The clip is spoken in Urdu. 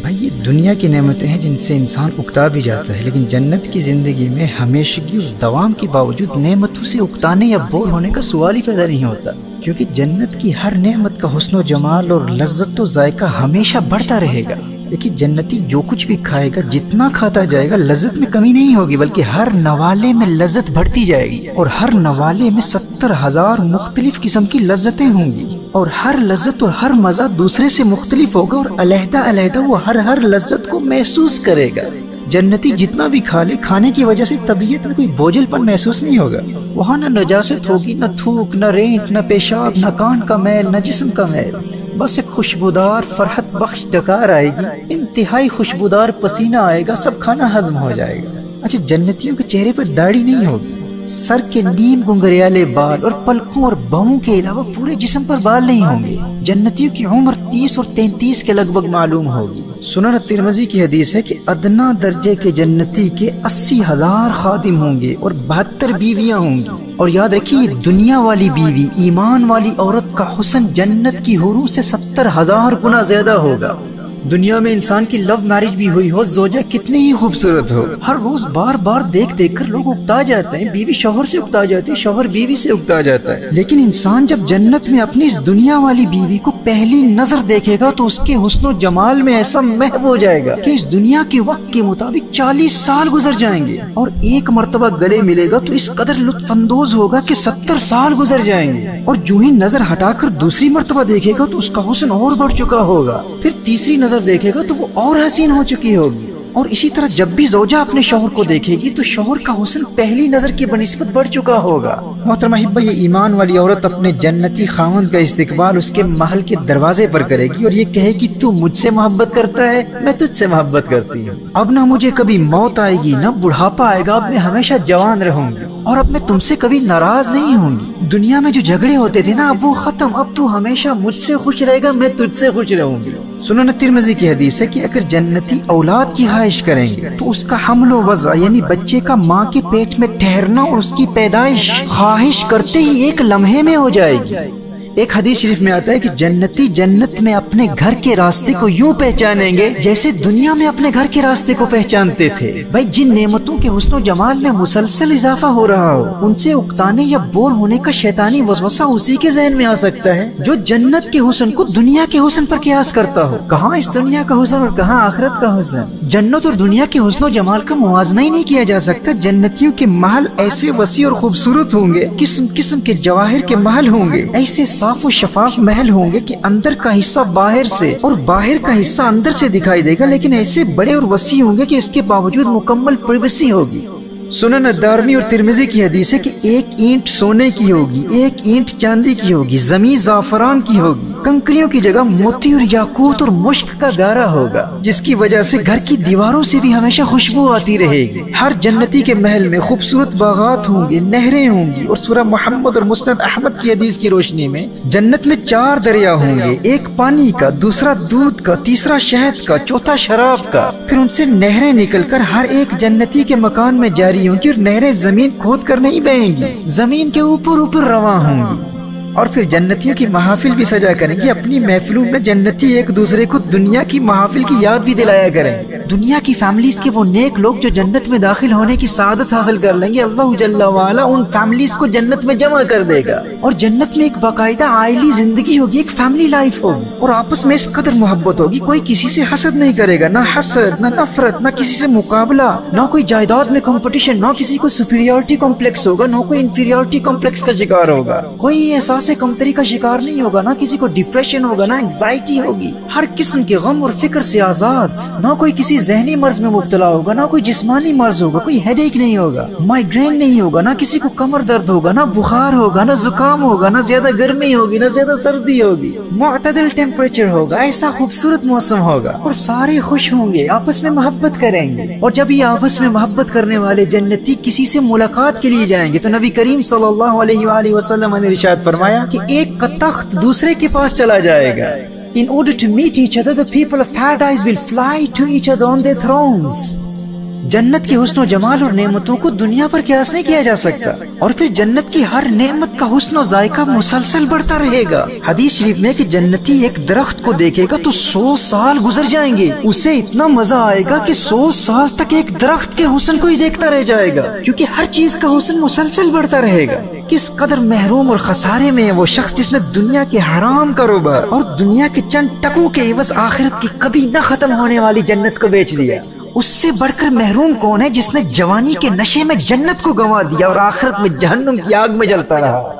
بھائی یہ دنیا کی نعمتیں ہیں جن سے انسان اکتا بھی جاتا ہے، لیکن جنت کی زندگی میں ہمیشگی اور دوام کے باوجود نعمتوں سے اکتانے یا بور ہونے کا سوال ہی پیدا نہیں ہوتا، کیونکہ جنت کی ہر نعمت کا حسن و جمال اور لذت و ذائقہ ہمیشہ بڑھتا رہے گا۔ لیکن جنتی جو کچھ بھی کھائے گا، جتنا کھاتا جائے گا لذت میں کمی نہیں ہوگی، بلکہ ہر نوالے میں لذت بڑھتی جائے گی، اور ہر نوالے میں 70,000 مختلف قسم کی لذتیں ہوں گی، اور ہر لذت اور ہر مزہ دوسرے سے مختلف ہوگا، اور علیحدہ علیحدہ وہ ہر لذت کو محسوس کرے گا۔ جنتی جتنا بھی کھا لے، کھانے کی وجہ سے طبیعت میں کوئی بوجھل پن محسوس نہیں ہوگا۔ وہاں نہ نجاست ہوگی، نہ تھوک، نہ رینٹ، نہ پیشاب، نہ کان کا میل، نہ جسم کا میل، بس ایک خوشبودار فرحت بخش ڈکار آئے گی، انتہائی خوشبودار پسینہ آئے گا، سب کھانا ہضم ہو جائے گا۔ اچھا، جنتیوں کے چہرے پر داڑھی نہیں ہوگی، سر کے نیم گنگریالے بال اور پلکوں اور بہوں کے علاوہ پورے جسم پر بال نہیں ہوں گے۔ جنتیوں کی عمر 30 اور 33 کے لگ بھگ معلوم ہوگی۔ سنن ترمذی کی حدیث ہے کہ ادنا درجے کے جنتی کے 80,000 خادم ہوں گے اور 72 بیویاں ہوں گی۔ اور یاد رکھیے، دنیا والی بیوی، ایمان والی عورت کا حسن جنت کی حوروں سے 70,000 گنا زیادہ ہوگا۔ دنیا میں انسان کی لو میرج بھی ہوئی ہو، زوجہ کتنی ہی خوبصورت ہو، ہر روز بار بار دیکھ کر لوگ اکتا جاتے ہیں، بیوی شوہر سے اکتا جاتی ہے، شوہر بیوی سے اکتا جاتا ہے۔ لیکن انسان جب جنت میں اپنی اس دنیا والی بیوی کو پہلی نظر دیکھے گا تو اس کے حسن و جمال میں ایسا محو ہو جائے گا کہ اس دنیا کے وقت کے مطابق 40 سال گزر جائیں گے، اور ایک مرتبہ گلے ملے گا تو اس قدر لطف اندوز ہوگا کہ 70 سال گزر جائیں گے، اور جو ہی نظر ہٹا کر دوسری مرتبہ دیکھے گا تو اس کا حسن اور بڑھ چکا ہوگا، پھر تیسری نظر دیکھے گا تو وہ اور حسین ہو چکی ہوگی، اور اسی طرح جب بھی زوجہ اپنے شوہر کو دیکھے گی تو شوہر کا حسن پہلی نظر کی بنسبت بڑھ چکا ہوگا۔ محترم احبہ، یہ ایمان والی عورت اپنے جنتی خاوند کا استقبال اس کے محل کے دروازے پر کرے گی اور یہ کہے گی، تو مجھ سے محبت کرتا ہے، میں تجھ سے محبت کرتی ہوں، اب نہ مجھے کبھی موت آئے گی نہ بڑھاپا آئے گا، اب میں ہمیشہ جوان رہوں گی، اور اب میں تم سے کبھی ناراض نہیں ہوں گی۔ دنیا میں جو جھگڑے ہوتے تھے نا، اب وہ ختم، اب تو ہمیشہ مجھ سے خوش رہے گا، میں تجھ سے خوش رہوں گی۔ سنن ترمذی کی حدیث ہے کہ اگر جنتی اولاد کی خواہش کریں گے تو اس کا حمل و وضع یعنی بچے کا ماں کے پیٹ میں ٹھہرنا اور اس کی پیدائش خواہش کرتے ہی ایک لمحے میں ہو جائے گی۔ ایک حدیث شریف میں آتا ہے کہ جنتی جنت میں اپنے گھر کے راستے کو یوں پہچانیں گے جیسے دنیا میں اپنے گھر کے راستے کو پہچانتے تھے۔ بھائی، جن نعمتوں کے حسن و جمال میں مسلسل اضافہ ہو رہا ہو، ان سے اکتانے یا بور ہونے کا شیطانی وسوسہ اسی کے ذہن میں آ سکتا ہے جو جنت کے حسن کو دنیا کے حسن پر قیاس کرتا ہو۔ کہاں اس دنیا کا حسن اور کہاں آخرت کا حسن؟ جنت اور دنیا کے حسن و جمال کا موازنہ ہی نہیں کیا جا سکتا۔ جنتیوں کے محل ایسے وسیع اور خوبصورت ہوں گے، قسم قسم کے جواہر کے محل ہوں گے، ایسے صاف و شفاف محل ہوں گے کہ اندر کا حصہ باہر سے اور باہر کا حصہ اندر سے دکھائی دے گا، لیکن ایسے بڑے اور وسیع ہوں گے کہ اس کے باوجود مکمل پرائیویسی ہوگی۔ سنن دارمی اور ترمذی کی حدیث ہے کہ ایک اینٹ سونے کی ہوگی، ایک اینٹ چاندی کی ہوگی، زمین زعفران کی ہوگی، کنکریوں کی جگہ موتی اور یاقوت اور مشک کا گارا ہوگا، جس کی وجہ سے گھر کی دیواروں سے بھی ہمیشہ خوشبو آتی رہے گی۔ ہر جنتی کے محل میں خوبصورت باغات ہوں گے، نہریں ہوں گی، اور سورہ محمد اور مسند احمد کی حدیث کی روشنی میں جنت میں 4 دریا ہوں گے، ایک پانی کا، دوسرا دودھ کا، تیسرا شہد کا، چوتھا شراب کا، پھر ان سے نہریں نکل کر ہر ایک جنتی کے مکان میں جاری ہوں گی، اور نہریں زمین کھود کر نہیں بہیں گی، زمین کے اوپر اوپر رواں ہوں گی۔ اور پھر جنتیوں کی محافل بھی سجا کریں گے۔ اپنی محفلوں میں جنتی ایک دوسرے کو دنیا کی محافل کی یاد بھی دلایا کریں۔ دنیا کی فیملیز کے وہ نیک لوگ جو جنت میں داخل ہونے کی سعادت حاصل کر لیں گے، اللہ جل وعلا ان فیملیز کو جنت میں جمع کر دے گا، اور جنت میں ایک باقاعدہ عائلی زندگی ہوگی، ایک فیملی لائف ہوگی، اور آپس میں اس قدر محبت ہوگی، کوئی کسی سے حسد نہیں کرے گا، نہ حسد، نہ نفرت، نہ کسی سے مقابلہ، نہ کوئی جائیداد میں کمپٹیشن، نہ کسی کو سپیریورٹی کمپلیکس ہوگا، نہ کوئی انفیریورٹی کمپلیکس کا شکار ہوگا، کوئی احساس کمتری کا شکار نہیں ہوگا، نہ کسی کو ڈپریشن ہوگا، نہ انگزائٹی ہوگی، ہر قسم کے غم اور فکر سے آزاد، نہ کوئی کسی ذہنی مرض میں مبتلا ہوگا، نہ کوئی جسمانی مرض ہوگا، کوئی ہیڈ ایک نہیں ہوگا، مائیگرین نہیں ہوگا، نہ کسی کو کمر درد ہوگا، نہ بخار ہوگا، نہ زکام ہوگا، نہ زیادہ گرمی ہوگی، نہ زیادہ سردی ہوگی، معتدل ٹیمپریچر ہوگا، ایسا خوبصورت موسم ہوگا، اور سارے خوش ہوں گے، آپس میں محبت کریں گے۔ اور جب یہ آپس میں محبت کرنے والے جنتی کسی سے ملاقات کے لیے جائیں گے تو نبی کریم صلی اللہ علیہ وآلہ وسلم نے ارشاد فرمایا کہ ایک کا تخت دوسرے کے پاس چلا جائے گا۔ In order to meet each other, the people of paradise will fly to each other on their thrones. جنت کے حسن و جمال اور نعمتوں کو دنیا پر قیاس نہیں کیا جا سکتا، اور پھر جنت کی ہر نعمت کا حسن و ذائقہ مسلسل بڑھتا رہے گا۔ حدیث شریف میں کہ جنتی ایک درخت کو دیکھے گا تو 100 سال گزر جائیں گے، اسے اتنا مزہ آئے گا کہ 100 سال تک ایک درخت کے حسن کو ہی دیکھتا رہ جائے گا، کیونکہ ہر چیز کا حسن مسلسل بڑھتا رہے گا۔ کس قدر محروم اور خسارے میں ہے وہ شخص جس نے دنیا کے حرام کاروبار اور دنیا کے چند ٹکوں کے عوض آخرت کی کبھی نہ ختم ہونے والی جنت کو بیچ دیا۔ اس سے بڑھ کر محروم کون ہے جس نے جوانی کے نشے میں جنت کو گنوا دیا اور آخرت میں جہنم کی آگ میں جلتا رہا۔